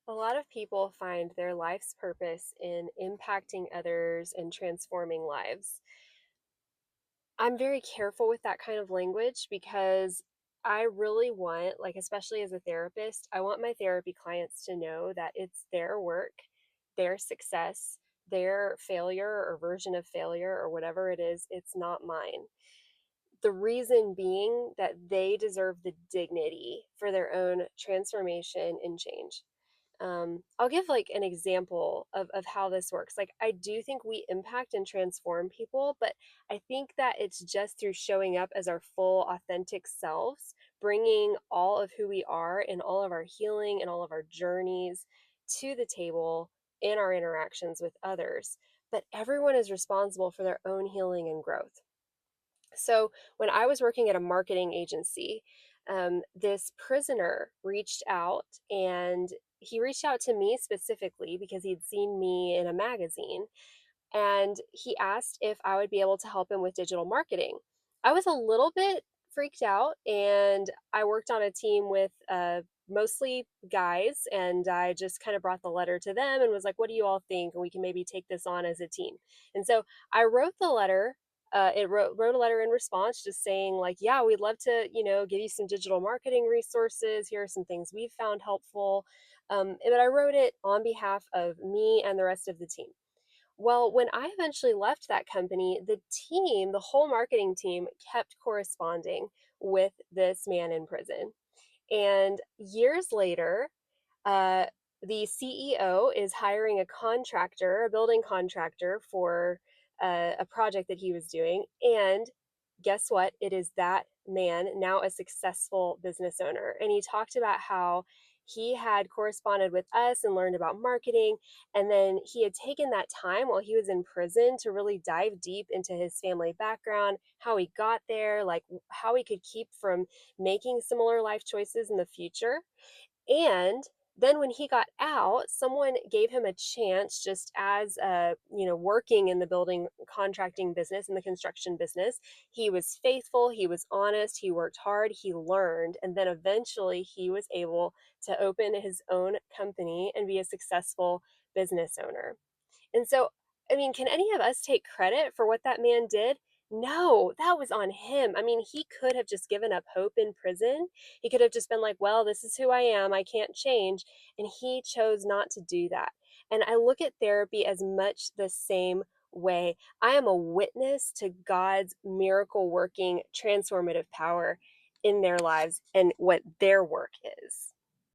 A lot of people find their life's purpose in impacting others and transforming lives. I'm very careful with that kind of language because I really want, like, especially as a therapist, I want my therapy clients to know that it's their work, their success, their failure or version of failure or whatever it is, it's not mine. The reason being that they deserve the dignity for their own transformation and change. I'll give like an example of how this works. Like, I do think we impact and transform people, but I think that it's just through showing up as our full, authentic selves, bringing all of who we are and all of our healing and all of our journeys to the table in our interactions with others. But everyone is responsible for their own healing and growth. So, when I was working at a marketing agency, this prisoner reached out and he reached out to me specifically because he'd seen me in a magazine and he asked if I would be able to help him with digital marketing. I was a little bit freaked out, and I worked on a team with mostly guys, and I just kind of brought the letter to them and was like, "What do you all think? And we can maybe take this on as a team." And so I wrote the letter. It wrote a letter in response, just saying like, "Yeah, we'd love to, give you some digital marketing resources. Here are some things we've found helpful." But I wrote it on behalf of me and the rest of the team. Well, when I eventually left that company, the whole marketing team, kept corresponding with this man in prison. And years later, uh, the CEO is hiring a contractor, a building contractor, for a project that he was doing. And guess what? It is that man, now a successful business owner. And he talked about how he had corresponded with us and learned about marketing. And then he had taken that time while he was in prison to really dive deep into his family background, how he got there, like how he could keep from making similar life choices in the future. And then when he got out, someone gave him a chance, just as working in the building contracting business, in the construction business. He was faithful, he was honest, he worked hard, he learned, and then eventually he was able to open his own company and be a successful business owner. And so, I mean, can any of us take credit for what that man did? No, that was on him. I mean, he could have just given up hope in prison. He could have just been like, well, this is who I am. I can't change. And he chose not to do that. And I look at therapy as much the same way. I am a witness to God's miracle working, transformative power in their lives and what their work is.